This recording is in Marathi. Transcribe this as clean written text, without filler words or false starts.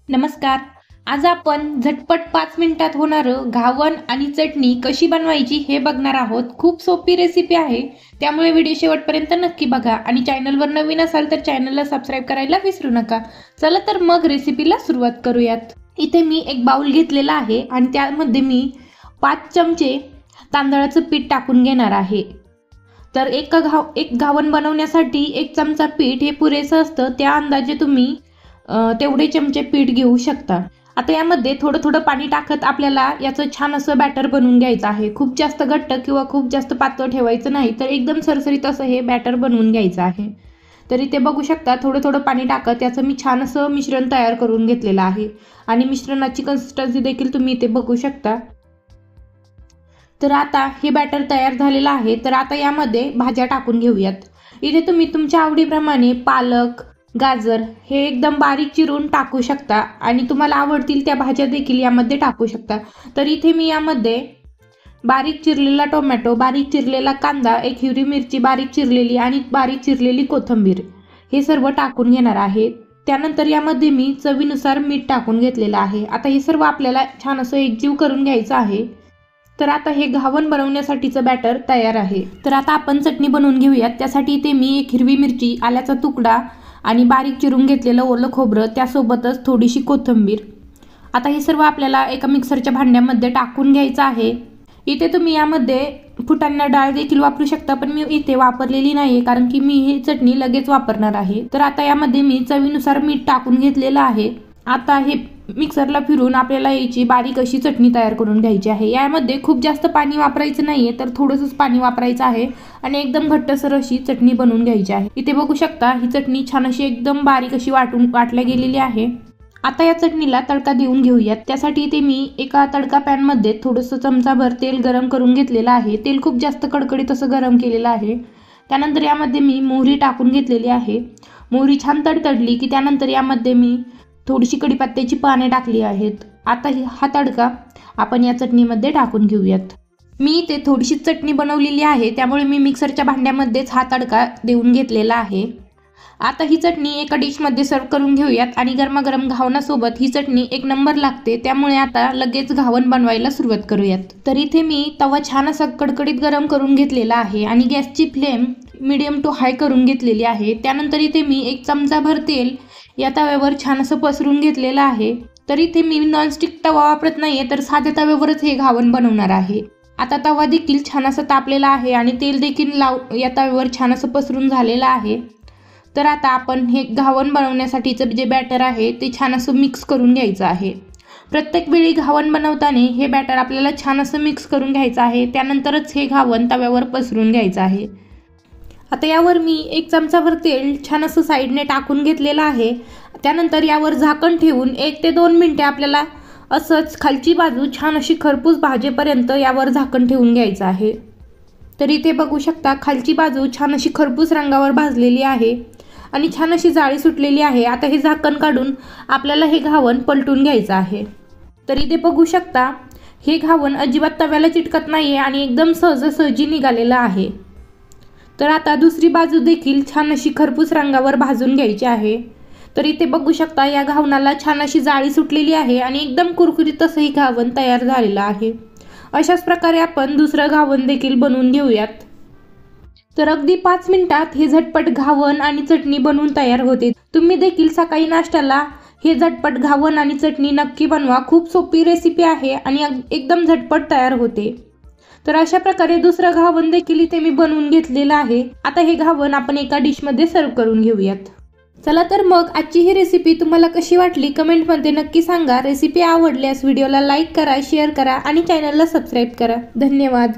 नमस्कार. आज आपण झटपट 5 मिनिटात होणारं घावन आणि चटणी कशी बनवायची हे बघणार आहोत. खूप सोपी रेसिपी आहे, त्यामुळे व्हिडिओ शेवटपर्यंत नक्की बघा आणि चॅनलवर नवीन असाल तर चॅनलला सबस्क्राईब करायला विसरू नका. चला तर मग रेसिपीला सुरुवात करूयात. इथे मी एक बाउल घेतलेला आहे आणि त्यामध्ये मी 5 चमचे तांदळाचं पीठ टाकून घेणार आहे. तर एक घावन बनवण्यासाठी 1 चमचा पीठ हे पुरेसं असतं. त्या अंदाजे तुम्ही तेवढे चमचे पीठ घेऊ शकता. आता यामध्ये थोडं थोडं पाणी टाकत आपल्याला याचं छान असं बॅटर बनवून घ्यायचं आहे. खूप जास्त घट्ट किंवा खूप जास्त पातळ ठेवायचं नाही, तर एकदम सरसरीत असं हे बॅटर बनवून घ्यायचं आहे. तर इथे बघू शकता थोडं थोडं पाणी टाकत याचं मी छान असं मिश्रण तयार करून घेतलेलं आहे आणि मिश्रणाची कन्सिस्टन्सी देखील तुम्ही इथे बघू शकता. तर आता हे बॅटर तयार झालेलं आहे. तर आता यामध्ये भाज्या टाकून घेऊयात. इथे तुम्ही तुमच्या आवडीप्रमाणे पालक, गाजर हे एकदम बारीक चिरून टाकू शकता आणि तुम्हाला आवडतील त्या भाज्या देखील यामध्ये टाकू शकता. तर इथे मी यामध्ये बारीक चिरलेला टोमॅटो, बारीक चिरलेला कांदा, एक हिरवी मिरची बारीक चिरलेली आणि बारीक चिरलेली कोथिंबीर हे सर्व टाकून घेणार आहे. त्यानंतर यामध्ये मी चवीनुसार मीठ टाकून घेतलेलं आहे. आता हे सर्व आपल्याला छान असं एकजीव करून घ्यायचं आहे. तर आता हे घावन बनवण्यासाठीचं बॅटर तयार आहे. तर आता आपण चटणी बनवून घेऊयात. त्यासाठी इथे मी एक हिरवी मिरची, आल्याचा तुकडा आणि बारीक चिरून घेतलेलं ओलं खोबरं, त्यासोबतच थोडीशी कोथिंबीर. आता हे सर्व आपल्याला एका मिक्सरच्या भांड्यामध्ये टाकून घ्यायचं आहे. इथे तुम्ही यामध्ये फुटाणा डाळ देखील वापरू शकता, पण मी इथे वापरलेली नाही कारण की मी ही चटणी लगेच वापरणार आहे. तर आता यामध्ये मी चवीनुसार मीठ टाकून घेतलेलं आहे. आता हे मिक्सरला फिरून आपल्याला याची बारीक अशी चटणी तयार करून घ्यायची आहे. यामध्ये खूप जास्त पाणी वापरायचं नाहीये, तर थोडंसंच पाणी वापरायचं आहे आणि एकदम घट्टसर अशी चटणी बनवून घ्यायची आहे. इथे बघू शकता ही चटणी छान अशी एकदम बारीक अशी वाटल्या गेलेली आहे. आता या चटणीला तडका देऊन घेऊयात. त्यासाठी इथे मी एका तडका पॅनमध्ये थोडंसं चमचाभर तेल गरम करून घेतलेलं आहे. तेल खूप जास्त कडकडीत असं गरम केलेलं आहे. त्यानंतर यामध्ये मी मोहरी टाकून घेतलेली आहे. मोहरी छान तडतडली की त्यानंतर यामध्ये मी थोडीशी कढीपत्त्याची पाने टाकली आहेत. आता हा तडका आपण या चटणीमध्ये टाकून घेऊयात. मी इथे थोडीशी चटणी बनवलेली आहे, त्यामुळे मी मिक्सरच्या भांड्यामध्येच हा तडका देऊन घेतलेला आहे. आता ही चटणी एका डिशमध्ये सर्व करून घेऊयात आणि गरमागरम घावनासोबत ही चटणी एक नंबर लागते. त्यामुळे आता लगेच घावन बनवायला सुरुवात करूयात. तर इथे मी तवा छान असा कडकडीत गरम करून घेतलेला आहे आणि गॅसची फ्लेम मीडियम टू हाय करून घेतलेली आहे. त्यानंतर इथे मी 1 चमचाभर तेल या तव्यावर छान असं पसरून घेतलेलं आहे. तर इथे मी नॉनस्टिक तवा वापरत नाहीये, तर साध्या तव्यावरच हे घावन बनवणार आहे. आता तवा देखील छान असं तापलेला आहे आणि तेल देखील या तव्यावर छान असं पसरून झालेलं आहे. तर आता आपण हे घावन बनवण्यासाठीचं जे बॅटर आहे ते छान असं मिक्स करून घ्यायचं आहे. प्रत्येक वेळी घावन बनवताना हे बॅटर आपल्याला छान असं मिक्स करून घ्यायचं आहे. त्यानंतरच हे घावन तव्यावर पसरून घ्यायचं आहे. आता यावर मी 1 चमचाभर तेल छान असं साईडने टाकून घेतलेलं आहे. त्यानंतर यावर झाकण ठेवून 1 ते 2 मिनिटे आपल्याला असंच खालची बाजू छान अशी खरपूस भाजेपर्यंत यावर झाकण ठेवून घ्यायचं आहे. तर इथे बघू शकता खालची बाजू छान अशी खरपूस रंगावर भाजलेली आहे आणि छान अशी जाळी सुटलेली आहे. आता हे झाकण काढून आपल्याला हे घावन पलटून घ्यायचं आहे. तर इथे बघू शकता हे घावन अजिबात तव्याला चिटकत नाहीये आणि एकदम सहजासहजी निघालेलं आहे. तर आता दुसरी बाजू देखील छान अशी खरपूस रंगावर भाजून घ्यायची आहे. तर इथे बघू शकता या घावनाला छान अशी जाळी सुटलेली आहे आणि एकदम कुरकुरीत असं हे घावन तयार झालेलं आहे. अशाच प्रकारे आपण दुसरं घावन देखील बनवून घेऊयात. तर अगदी 5 मिनिटात हे झटपट घावन आणि चटणी बनवून तयार होते. तुम्ही देखील सकाळी नाश्त्याला हे झटपट घावन आणि चटणी नक्की बनवा. खूप सोपी रेसिपी आहे आणि एकदम झटपट तयार होते. तर अशा प्रकारे दुसरं घावन देखील इथे मी बनवून घेतलेलं आहे. आता हे घावन आपण एका डिशमध्ये सर्व करून घेऊयात. चला तर मग आजची ही रेसिपी तुम्हाला कशी वाटली कमेंटमध्ये नक्की सांगा. रेसिपी आवडल्यास व्हिडिओला लाईक करा, शेअर करा आणि चॅनलला सबस्क्राईब करा. धन्यवाद.